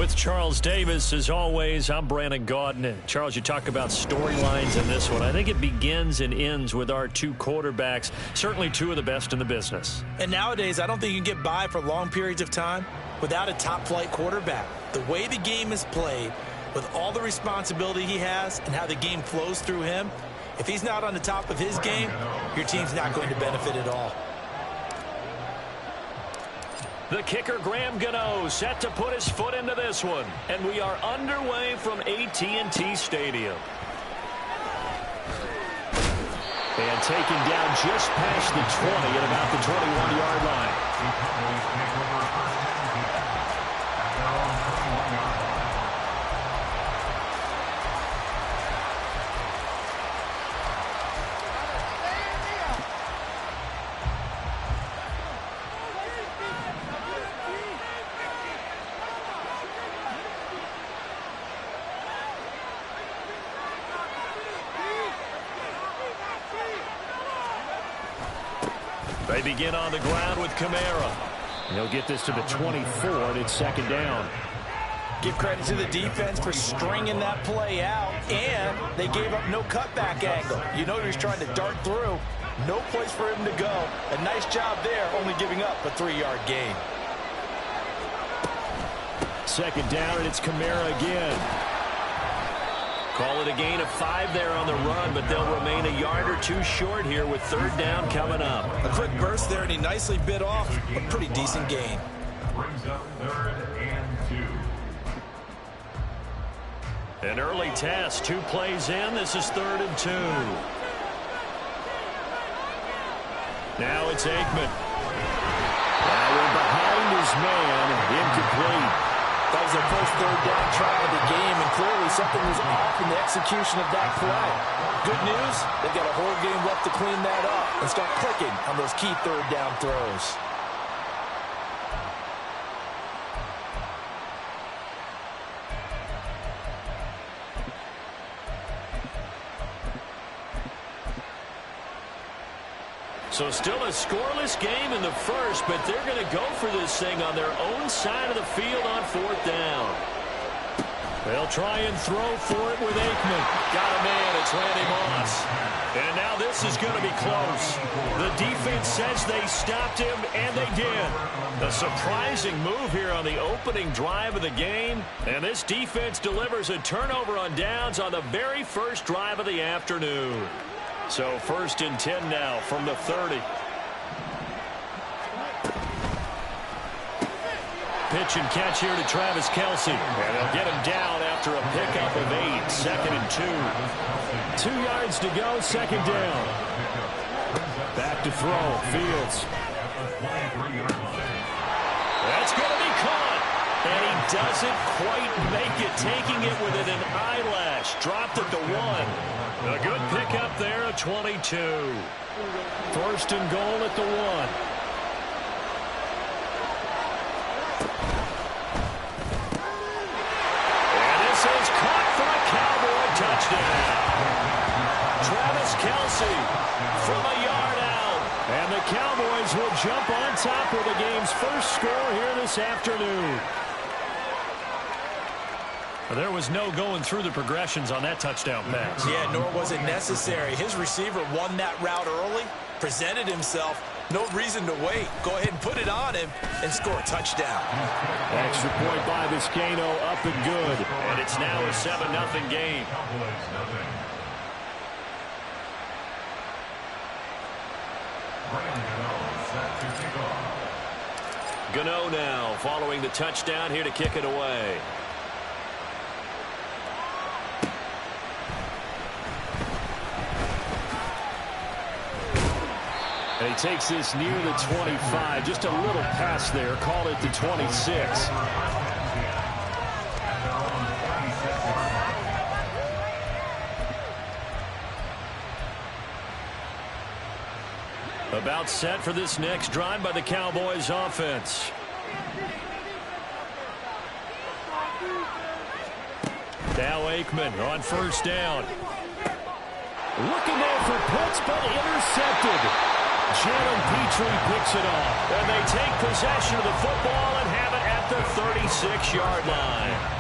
with Charles Davis. As always, I'm Brandon Gaudin. Charles, you talk about storylines in this one. I think it begins and ends with our two quarterbacks, certainly two of the best in the business. And nowadays, I don't think you can get by for long periods of time without a top-flight quarterback. The way the game is played, with all the responsibility he has and how the game flows through him, if he's not on the top of his game, your team's not going to benefit at all. The kicker, Graham Gano, set to put his foot into this one. And we are underway from AT&T Stadium. And taken down just past the 20 at about the 21-yard line. They begin on the ground with Kamara. He'll get this to the 24, and it's second down. Give credit to the defense for stringing that play out, and they gave up no cutback angle. You know he was trying to dart through. No place for him to go. A nice job there, only giving up a 3-yard gain. Second down, and it's Kamara again. Call it a gain of 5 there on the run, but they'll remain a yard or two short here with third down coming up. A quick burst there, and he nicely bit off a pretty decent gain. Brings up 3rd and 2. An early test, 2 plays in. This is 3rd and 2. Now it's Aikman. Now in behind his man, incomplete. That was their first third down try of the game, and clearly something was off in the execution of that play. Good news, they've got a whole game left to clean that up and start clicking on those key third down throws. So still a scoreless game in the first, but they're going to go for this thing on their own side of the field on 4th down. They'll try and throw for it with Aikman. Got a man, it's Randy Moss. And now this is going to be close. The defense says they stopped him, and they did. A surprising move here on the opening drive of the game. And this defense delivers a turnover on downs on the very first drive of the afternoon. So 1st and 10 now from the 30. Pitch and catch here to Travis Kelce. And they'll get him down after a pickup of 8. 2nd and 2. 2 yards to go, 2nd down. Back to throw, Fields. That's going to be caught. And he doesn't quite make it, taking it within an eyelash. Dropped at the 1. A good pickup there at 22. 1st and goal at the 1. And this is caught for a Cowboy touchdown. Travis Kelce from a yard out. And the Cowboys will jump on top with the game's first score here this afternoon. There was no going through the progressions on that touchdown pass. Yeah, nor was it necessary. His receiver won that route early, presented himself. No reason to wait. Go ahead and put it on him and score a touchdown. Extra point by Vizcaino, up and good. And it's now a 7-0 game. Gano now following the touchdown here to kick it away. And he takes this near the 25. Just a little pass there. Call it the 26. About set for this next drive by the Cowboys offense. Now Aikman on 1st down. Looking there for Pitts, but intercepted. Jalen Petrie picks it off. And they take possession of the football and have it at at the 36-yard line.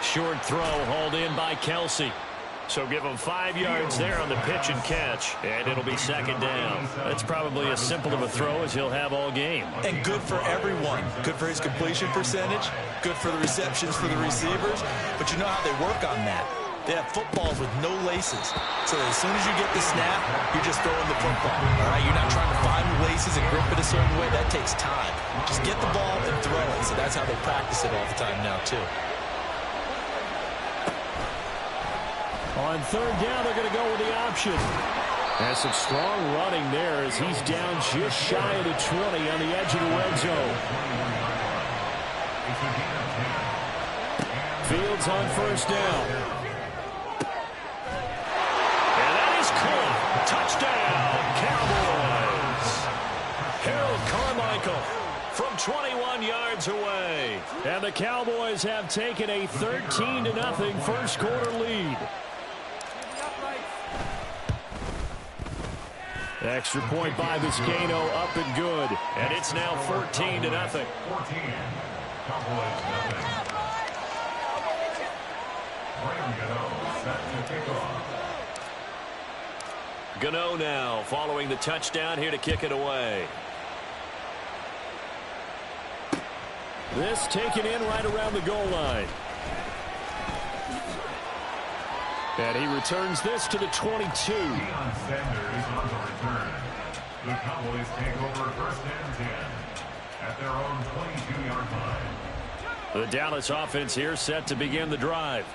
Short throw hauled in by Kelsey. So give him 5 yards there on the pitch and catch, and it'll be second down. That's probably as simple of a throw as he'll have all game. And good for everyone. Good for his completion percentage, good for the receptions for the receivers. But you know how they work on that. They have footballs with no laces. So as soon as you get the snap, you're just throwing the football. All right, you're not trying to find the laces and grip it a certain way. That takes time. Just get the ball and throw it. So that's how they practice it all the time now, too. On third down, they're going to go with the option. Has some strong running there as he's down just shy of the 20 on the edge of the red zone. Fields on first down. And that is caught. Touchdown, Cowboys. Harold Carmichael from 21 yards away. And the Cowboys have taken a 13-0 first quarter lead. Extra point by Vizcaino, up and good. And it's now 14-0. 14. Cowboys nothing. Set to kick off. Gano now following the touchdown here to kick it away. This taken in right around the goal line. And he returns this to the 22. Deion Sanders on the return. The Cowboys take over first and 10 at their own 22-yard line. The Dallas offense here set to begin the drive.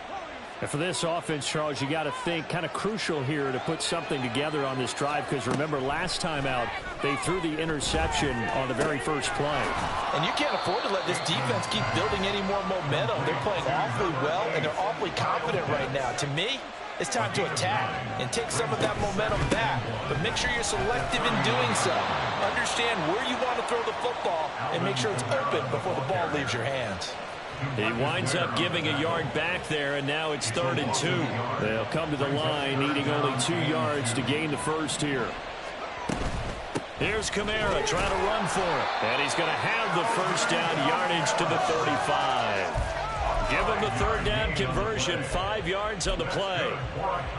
And for this offense, Charles, you got to think kind of crucial here to put something together on this drive, because remember last time out they threw the interception on the very first play. And you can't afford to let this defense keep building any more momentum. They're playing awfully well, and they're awfully confident right now. To me, it's time to attack and take some of that momentum back. But make sure you're selective in doing so. Understand where you want to throw the football and make sure it's open before the ball leaves your hands. He winds up giving a yard back there, and now it's 3rd and 2. They'll come to the line needing only 2 yards to gain the first here. Here's Kamara trying to run for it. And he's going to have the first down, yardage to the 35. Give him the third down conversion, 5 yards on the play.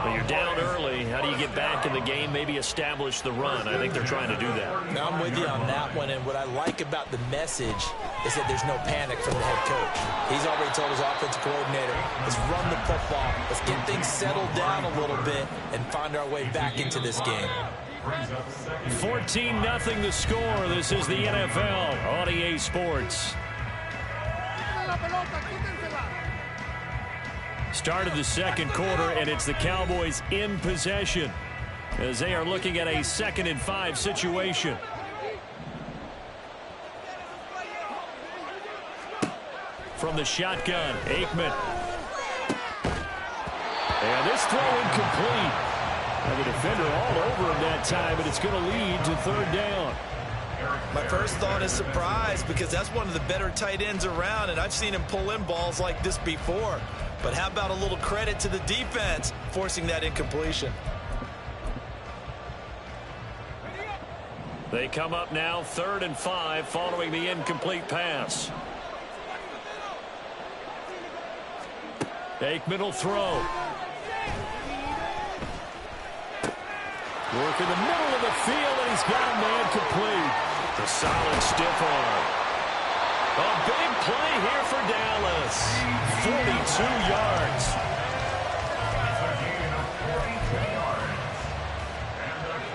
When you're down early, how do you get back in the game, maybe establish the run? I think they're trying to do that. Now I'm with you on that one, and what I like about the message is that there's no panic from the head coach. He's already told his offensive coordinator, let's run the football, let's get things settled down a little bit and find our way back into this game. 14-0 the score. This is the NFL on EA Sports. Started the second quarter, and it's the Cowboys in possession as they are looking at a 2nd and 5 situation. From the shotgun, Aikman. And this throw incomplete. And the defender all over him that time, but it's going to lead to 3rd down. My first thought is surprise, because that's one of the better tight ends around, and I've seen him pull in balls like this before. But how about a little credit to the defense forcing that incompletion? They come up now 3rd and 5 following the incomplete pass. Aikman will throw. Work in the middle of the field, and he's got a man complete. The solid stiff arm. A big play here for Dallas. 42 yards.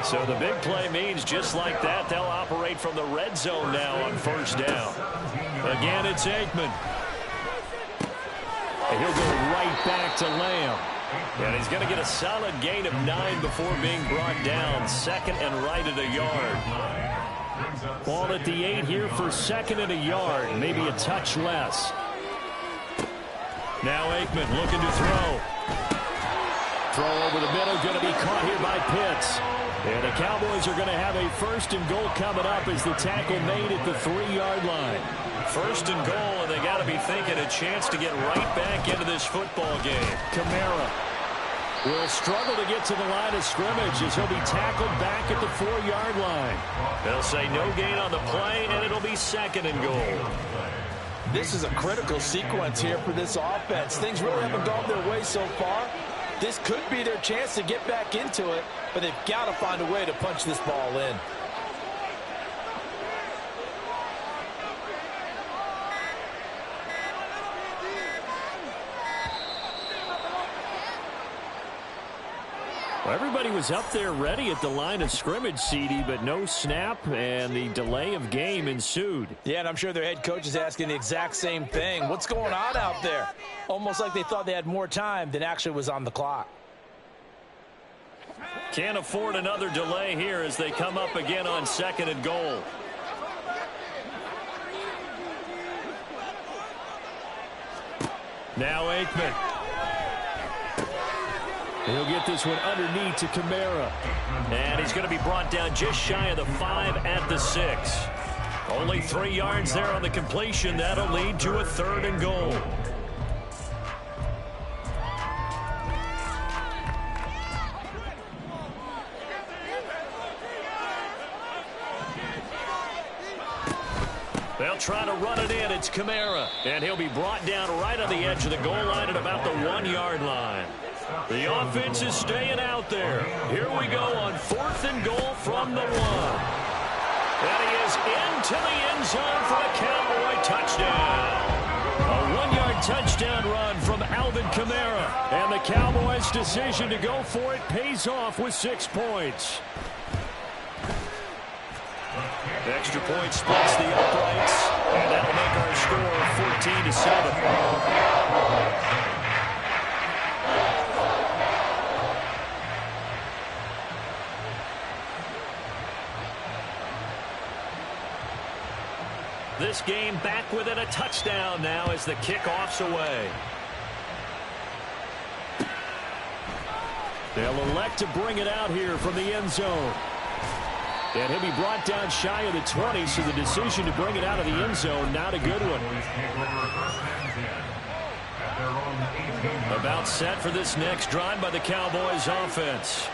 So the big play means just like that, they'll operate from the red zone now on first down. Again, it's Aikman. And he'll go right back to Lamb. And he's going to get a solid gain of 9 before being brought down. 2nd and right at a yard. Ball at the 8 here for 2nd and a yard. Maybe a touch less. Now Aikman looking to throw. Throw over the middle, going to be caught here by Pitts. And the Cowboys are going to have a first and goal coming up as the tackle made at the 3-yard line. First and goal, and they got to be thinking a chance to get right back into this football game. Kamara will struggle to get to the line of scrimmage as he'll be tackled back at the 4-yard line. They'll say no gain on the play, and it'll be second and goal. This is a critical sequence here for this offense. Things really haven't gone their way so far. This could be their chance to get back into it, but they've got to find a way to punch this ball in. Well, everybody was up there ready at the line of scrimmage, CD, but no snap, and the delay of game ensued. Yeah, and I'm sure their head coach is asking the exact same thing. What's going on out there? Almost like they thought they had more time than actually was on the clock. Can't afford another delay here as they come up again on second and goal. Now Aikman. He'll get this one underneath to Kamara. And he's going to be brought down just shy of the 5 at the 6. Only 3 yards there on the completion. That'll lead to a third and goal. They'll try to run it in. It's Kamara. And he'll be brought down right on the edge of the goal line at about the 1-yard line. The offense is staying out there. Here we go on 4th and goal from the 1. And he is into the end zone for a Cowboy touchdown. A 1-yard touchdown run from Alvin Kamara. And the Cowboys' decision to go for it pays off with 6 points. The extra point splits the uprights, and that'll make our score 14-7. This game back within a touchdown now as the kickoff's away. They'll elect to bring it out here from the end zone. And he'll be brought down shy of the 20, so the decision to bring it out of the end zone, not a good one. About set for this next drive by the Cowboys offense.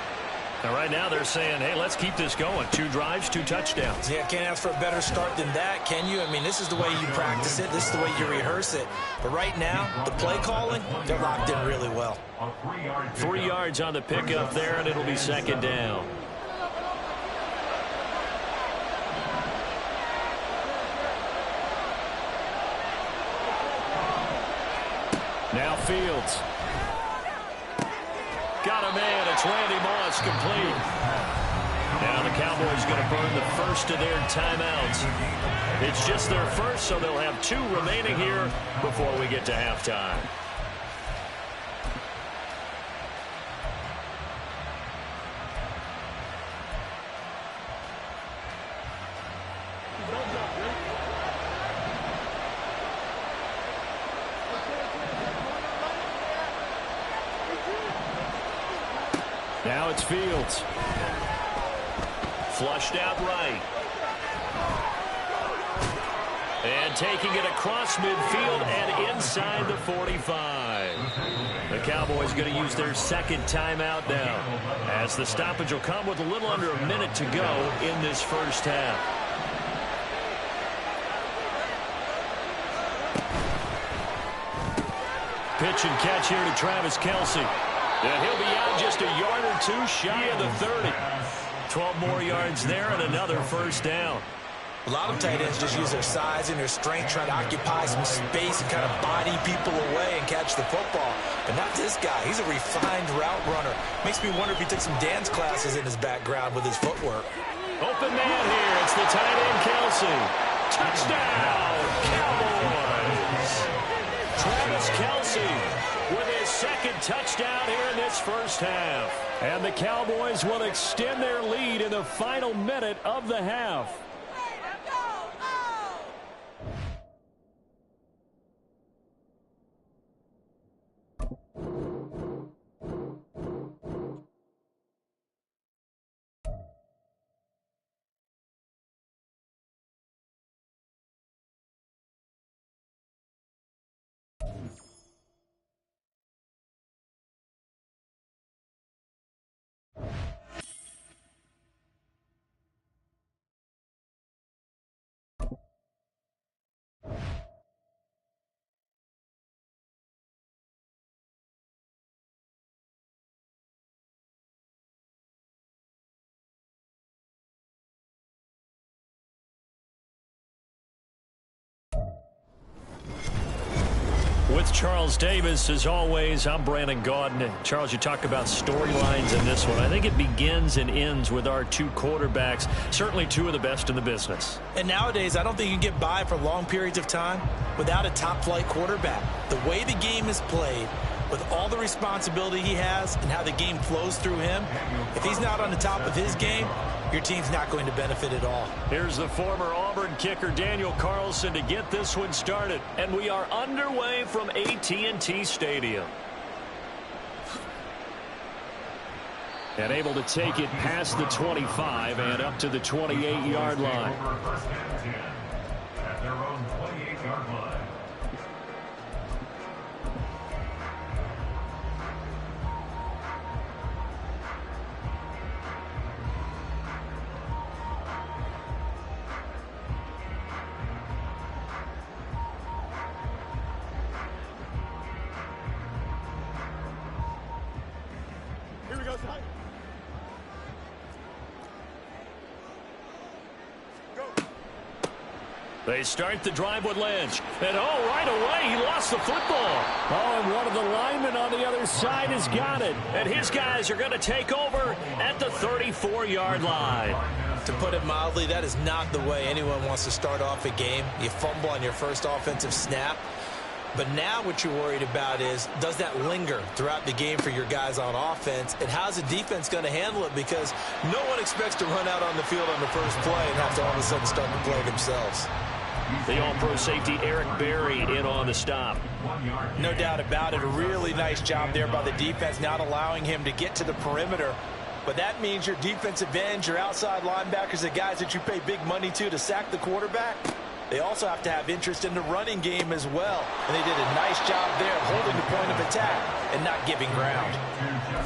And right now they're saying, hey, let's keep this going. 2 drives, 2 touchdowns. Yeah, can't ask for a better start than that, can you? I mean, this is the way you practice it. This is the way you rehearse it. But right now, the play calling, they're locked in really well. 3 yards on the pickup there, and it'll be second down. Now Fields. Got a man. It's Randy Moss complete. Now the Cowboys going to burn the first of their timeouts. It's just their first, so they'll have 2 remaining here before we get to halftime. Now it's Fields. Flushed out right. And taking it across midfield and inside the 45. The Cowboys going to use their second timeout now, as the stoppage will come with a little under a minute to go in this first half. Pitch and catch here to Travis Kelce. And he'll be out just a yard or 2 shy of the 30. 12 more yards there and another first down. A lot of tight ends just use their size and their strength, try to occupy some space and kind of body people away and catch the football. But not this guy. He's a refined route runner. Makes me wonder if he took some dance classes in his background with his footwork. Open man here. It's the tight end, Kelce. Touchdown, Cowboys. Travis Kelce with his second touchdown here in this first half. And the Cowboys will extend their lead in the final minute of the half. with Charles Davis. As always, I'm Brandon Gaudin. Charles, you talk about storylines in this one. I think it begins and ends with our two quarterbacks, certainly two of the best in the business. And nowadays, I don't think you can get by for long periods of time without a top-flight quarterback. The way the game is played, with all the responsibility he has and how the game flows through him, if he's not on the top of his game, your team's not going to benefit at all. Here's the former Auburn kicker Daniel Carlson to get this one started. And we are underway from AT&T Stadium. And able to take it past the 25 and up to the 28-yard line. At their own 28-yard line. They start the drive with Lynch. And, right away, he lost the football. And one of the linemen on the other side has got it. And his guys are going to take over at the 34-yard line. To put it mildly, that is not the way anyone wants to start off a game. You fumble on your first offensive snap. But now what you're worried about is, does that linger throughout the game for your guys on offense? And how's the defense going to handle it? Because no one expects to run out on the field on the first play and have to all of a sudden start to play themselves. The all-pro safety Eric Berry in on the stop. No doubt about it. A really nice job there by the defense, not allowing him to get to the perimeter. But that means your defensive ends, your outside linebackers, the guys that you pay big money to sack the quarterback, they also have to have interest in the running game as well. And they did a nice job there holding the point of attack and not giving ground.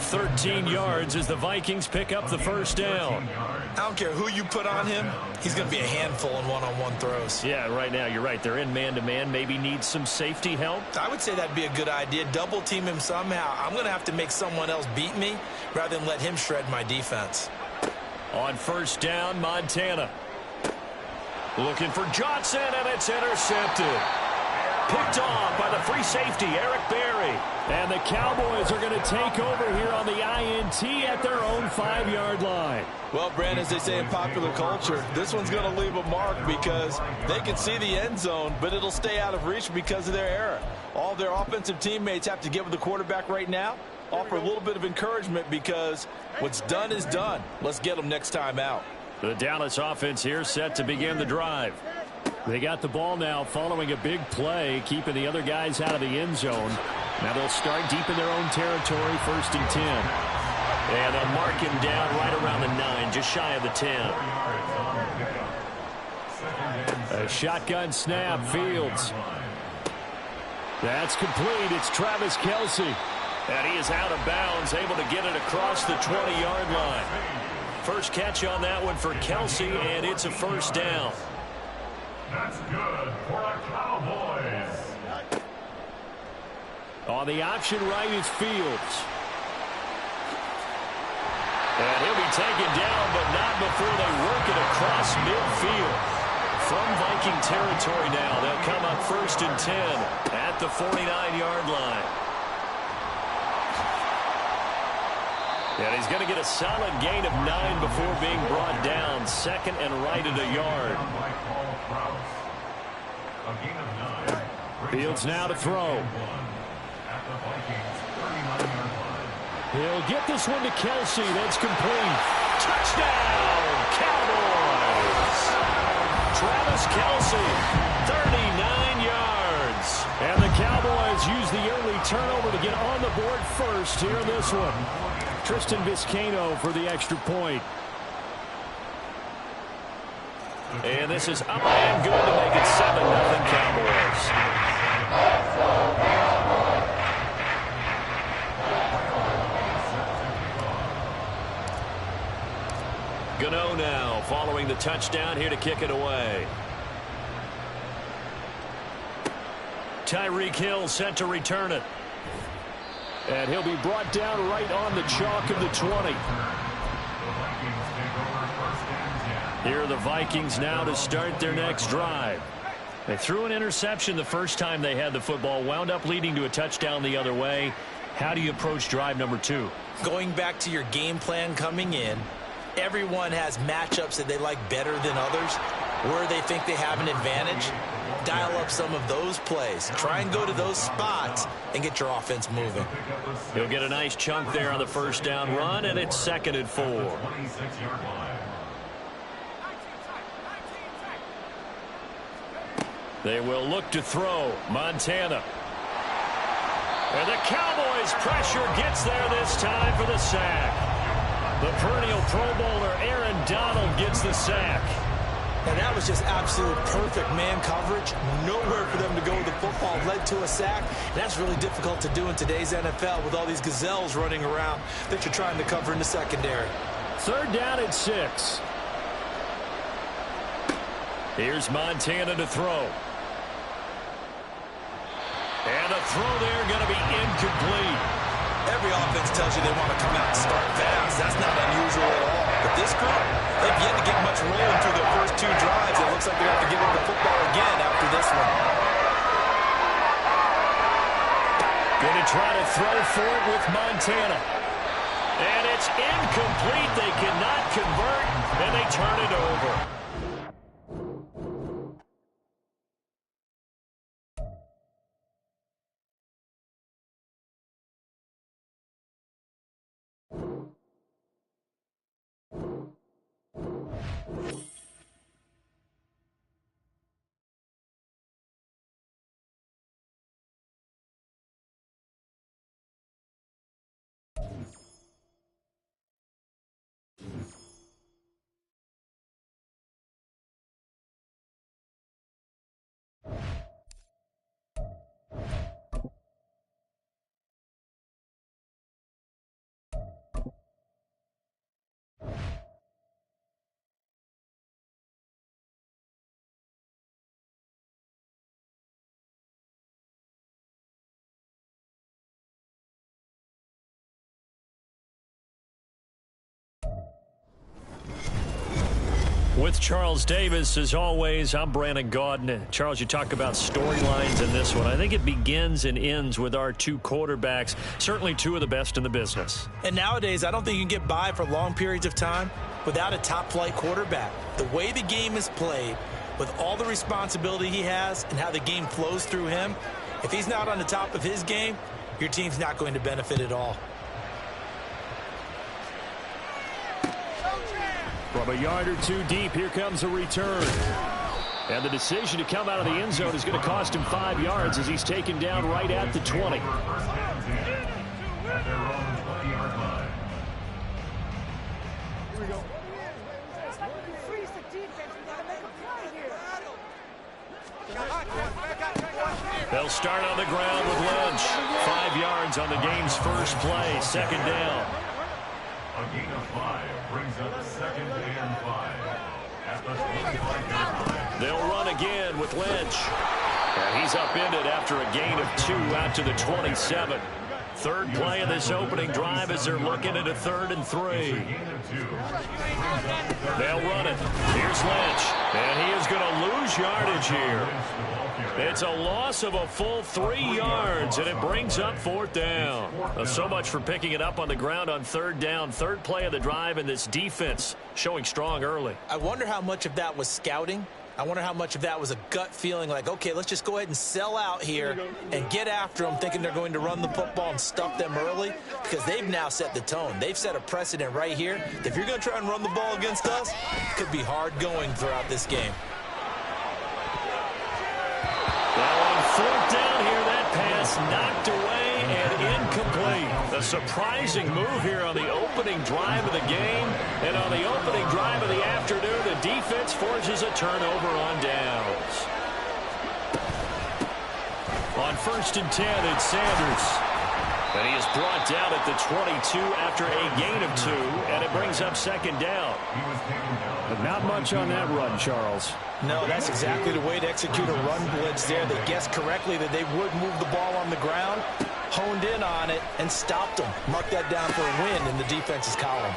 13 yards as the Vikings pick up the first down. I don't care who you put on him, he's going to be a handful in one-on-one throws. Yeah, right now, you're right. They're in man-to-man. Maybe need some safety help. I would say that'd be a good idea. Double team him somehow. I'm going to have to make someone else beat me rather than let him shred my defense. On first down, Montana. Looking for Johnson, and it's intercepted. Picked off by the free safety, Eric Berry. And the Cowboys are going to take over here on the INT at their own 5-yard line. Well, Brandon, as they say in popular culture, this one's going to leave a mark because they can see the end zone, but it'll stay out of reach because of their error. All their offensive teammates have to get with the quarterback right now, offer a little bit of encouragement because what's done is done. Let's get them next time out. The Dallas offense here set to begin the drive. They got the ball now following a big play, keeping the other guys out of the end zone. Now they'll start deep in their own territory, 1st and 10. And they'll mark him down right around the 9, just shy of the 10. A shotgun snap, Fields. That's complete. It's Travis Kelce. And he is out of bounds, able to get it across the 20-yard line. First catch on that one for Kelce, and it's a first down. That's good for the Cowboys. On the option right is Fields. And he'll be taken down, but not before they work it across midfield. From Viking territory now, they'll come up 1st and 10 at the 49-yard line. And he's going to get a solid gain of 9 before being brought down. 2nd and right at a yard. Fields now to throw. He'll get this one to Kelce. That's complete. Touchdown, Cowboys. Travis Kelce, 39 yards. And the Cowboys use the early turnover to get on the board first here in this one. Tristan Vizcaino for the extra point. And this is up and good to make it 7-0 Cowboys. Gano now following the touchdown here to kick it away. Tyreek Hill set to return it. And he'll be brought down right on the chalk of the 20. Here are the Vikings now to start their next drive. They threw an interception the first time they had the football, wound up leading to a touchdown the other way. How do you approach drive number 2? Going back to your game plan coming in, everyone has matchups that they like better than others, where they think they have an advantage. Dial up some of those plays. Try and go to those spots and get your offense moving. He'll get a nice chunk there on the first down run, and it's 2nd and 4. They will look to throw. Montana. And the Cowboys' pressure gets there this time for the sack. The perennial Pro Bowler Aaron Donald gets the sack. And that was just absolute perfect man coverage. Nowhere for them to go with the football. Led to a sack. And that's really difficult to do in today's NFL with all these gazelles running around that you're trying to cover in the secondary. 3rd down and 6. Here's Montana to throw. And the throw there going to be incomplete. Every offense tells you they want to come out and start fast. That's not unusual at all. But this group, they've yet to get much rolling through their first 2 drives. It looks like they're going to have to give up the football again after this one. Going to try to throw for it with Montana. And it's incomplete. They cannot convert, and they turn it over. With Charles Davis, as always, I'm Brandon Gaudin. Charles, you talk about storylines in this one. I think it begins and ends with our 2 quarterbacks, certainly 2 of the best in the business. And nowadays, I don't think you can get by for long periods of time without a top-flight quarterback. The way the game is played, with all the responsibility he has and how the game flows through him, if he's not on the top of his game, your team's not going to benefit at all. From a yard or 2 deep, here comes a return. And the decision to come out of the end zone is going to cost him 5 yards as he's taken down right at the 20. They'll start on the ground with Lynch. 5 yards on the game's first play, 2nd down. A gain of 5 brings up 2nd and 5 at the 25-yard line. They'll run again with Lynch. And he's upended after a gain of 2 out to the 27. 3rd play of this opening drive as they're looking at a 3rd and 3. They'll run it. Here's Lynch. And he is going to lose yardage here. It's a loss of a full 3 yards, and it brings up 4th down. So much for picking it up on the ground on 3rd down. 3rd play of the drive, and this defense showing strong early. I wonder how much of that was scouting. I wonder how much of that was a gut feeling like, okay, let's just go ahead and sell out here and get after them, thinking they're going to run the football and stuff them early, because they've now set the tone. They've set a precedent right here. If you're going to try and run the ball against us, it could be hard going throughout this game. Now on 4th down here, that pass knocked away and incomplete. A surprising move here on the opening drive of the game. And on the opening drive of the afternoon, the defense forces a turnover on downs. On 1st and 10, it's Sanders. And he is brought down at the 22 after a gain of 2, and it brings up 2nd down. But not much on that run, Charles. No, that's exactly the way to execute a run blitz there. They guessed correctly that they would move the ball on the ground, honed in on it, and stopped them. Mark that down for a win in the defense's column.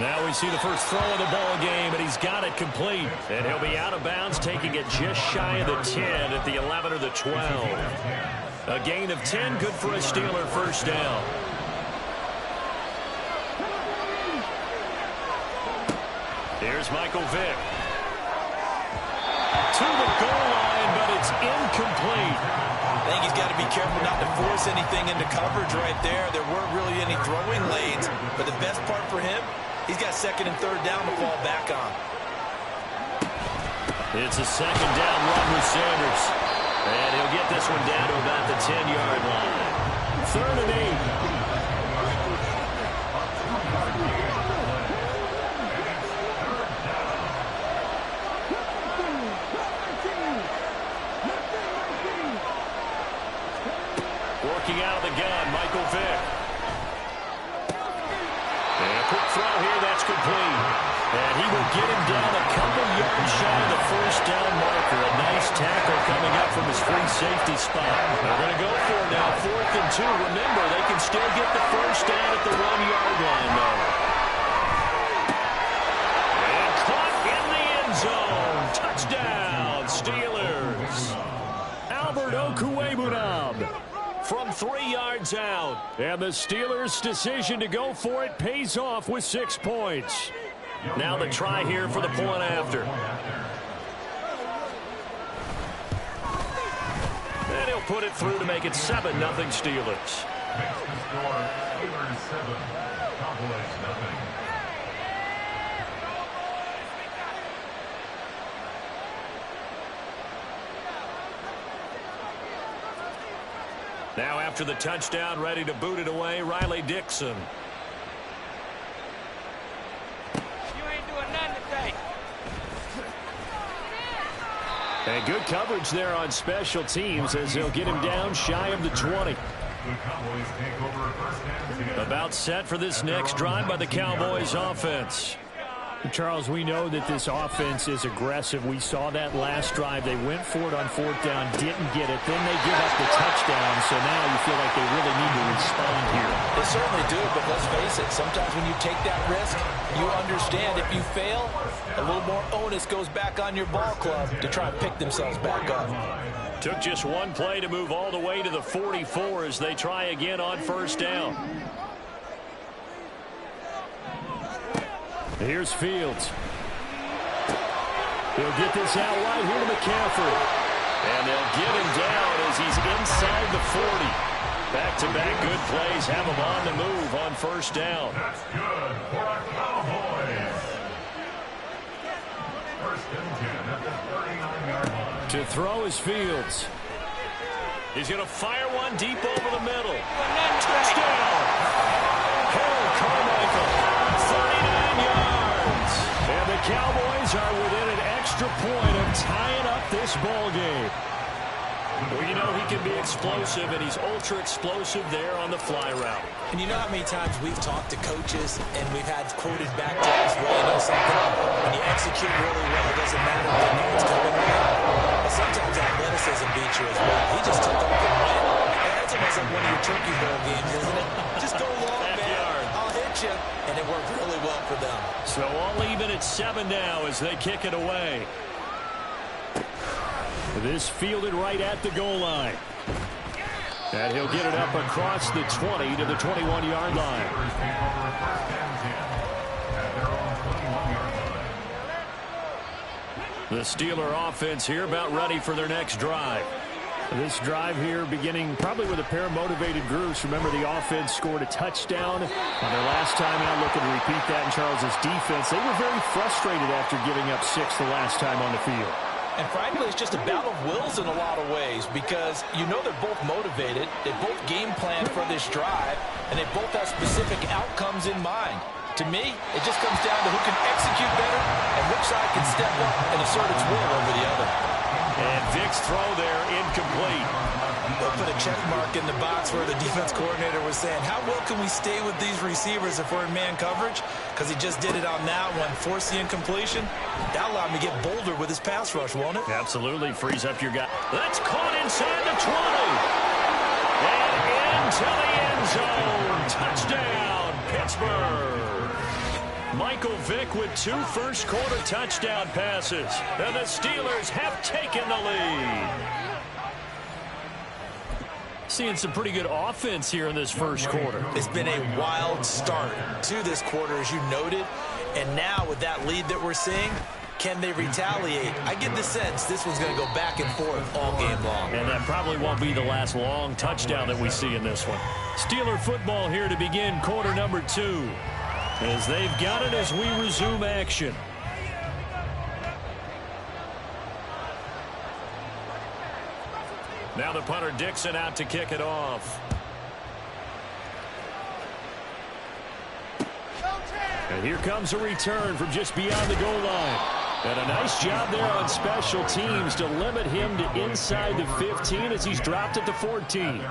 Now we see the first throw of the ball game, and he's got it complete. And he'll be out of bounds, taking it just shy of the 10 at the 11 or the 12. A gain of 10, good for a Steeler first down. Here's Michael Vick. To the goal line, but it's incomplete. I think he's got to be careful not to force anything into coverage right there. There weren't really any throwing lanes, but the best part for him, he's got second and third down to fall back on. It's a second down run with Sanders. And he'll get this one down to about the 10-yard line. 3rd and 8. Working out of the gun, Michael Vick. And a quick throw here, that's complete. And he will get him down a couple yards shy of the first down marker. A nice tackle coming up from his free safety spot. They're going to go for it now, 4th and 2. Remember, they can still get the first down at the 1-yard line, though. And caught in the end zone. Touchdown, Steelers. Albert Okwuegbunam from 3 yards out. And the Steelers' decision to go for it pays off with 6 points. Now the try here for the point after. And he'll put it through to make it 7-0 Steelers. Makes the score Steelers 7, Cowboys 0. Now after the touchdown, ready to boot it away, Riley Dixon. And good coverage there on special teams as they'll get him down shy of the 20. The Cowboys take over first and 10. About set for this next drive by the Cowboys offense. Charles, we know that this offense is aggressive. We saw that last drive. They went for it on 4th down, didn't get it. Then they give up the touchdown, so now you feel like they really need to respond here. They certainly do, but let's face it, sometimes when you take that risk, you understand if you fail, a little more onus goes back on your ball club to try and pick themselves back up. Took just one play to move all the way to the 44 as they try again on first down. Here's Fields. He'll get this out wide here to McCaffrey. And they'll get him down as he's inside the 40. Back-to-back good plays have him on the move on first down. That's good for a Cowboys. First and 10 at the 39-yard line. To throw is Fields. He's going to fire one deep over the middle. Touchdown! Harold Carmichael. 39 yards. And the Cowboys are within an extra point of tying up this ball game. Well, you know he can be explosive, and he's ultra-explosive there on the fly route. And you know how many times we've talked to coaches and we've had quoted back to us, well, you know something, when you execute really well, it doesn't matter if they know what's coming right. But sometimes athleticism beats you as well. He just took off and went. That's almost like one of your turkey bowl games, isn't it? Just go long, man. I'll hit you. And it worked really well for them. So all even at 7 now as they kick it away. This fielded right at the goal line. And he'll get it up across the 20 to the 21-yard line. The Steeler offense here about ready for their next drive. This drive here beginning probably with a pair of motivated groups. Remember, the offense scored a touchdown on their last time out. Looking to repeat that in Charles's defense. They were very frustrated after giving up 6 the last time on the field. And frankly, it's just a battle of wills in a lot of ways because you know they're both motivated. They both game plan for this drive, and they both have specific outcomes in mind. To me, it just comes down to who can execute better and which side can step up and assert its will over the other. And Vick's throw there incomplete. They'll put a check mark in the box where the defense coordinator was saying, how well can we stay with these receivers if we're in man coverage? Because he just did it on that one, forced the incompletion. That allowed him to get bolder with his pass rush, won't it? Absolutely, frees up your guy. That's caught inside the 20. And into the end zone. Touchdown, Pittsburgh. Michael Vick with 2 first-quarter touchdown passes. And the Steelers have taken the lead. Seeing some pretty good offense here in this first quarter. It's been a wild start to this quarter, as you noted. And now with that lead that we're seeing, can they retaliate? I get the sense this one's going to go back and forth all game long. And that probably won't be the last long touchdown that we see in this one. Steeler football here to begin quarter number 2. As they've got it as we resume action. Now the punter Dixon out to kick it off. And here comes a return from just beyond the goal line. And a nice job there on special teams to limit him to inside the 15 as he's dropped it to 14.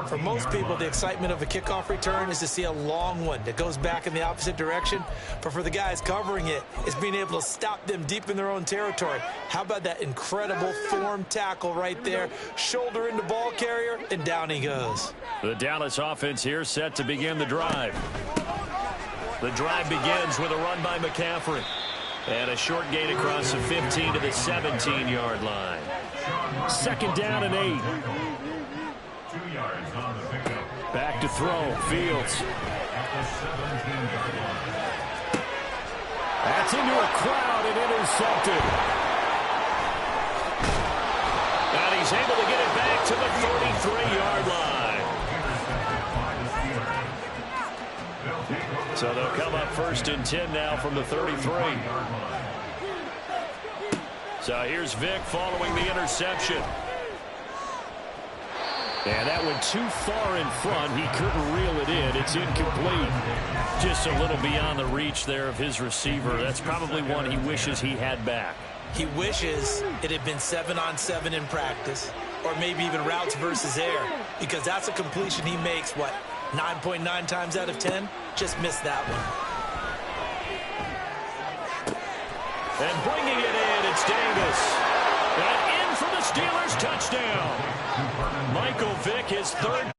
For most people, the excitement of a kickoff return is to see a long one that goes back in the opposite direction. But for the guys covering it, it's being able to stop them deep in their own territory. How about that incredible form tackle right there? Shoulder into ball carrier, and down he goes. The Dallas offense here set to begin the drive. The drive begins with a run by McCaffrey. And a short gain across the 15 to the 17-yard line. Second down and 8. 2 yards on the pickup. Back to throw. Fields. At the 17-yard line. That's into a crowd and intercepted. And he's able to get it back to the 33-yard line. So they'll come up first and 10 now from the 33. So here's Vick following the interception. And that went too far in front. He couldn't reel it in. It's incomplete. Just a little beyond the reach there of his receiver. That's probably one he wishes he had back. He wishes it had been 7-on-7 in practice, or maybe even routes versus air, because that's a completion he makes, 9.9 times out of 10? Just missed that one. And bringing it in, it's Davis. And in for the Steelers touchdown. Michael Vick, his third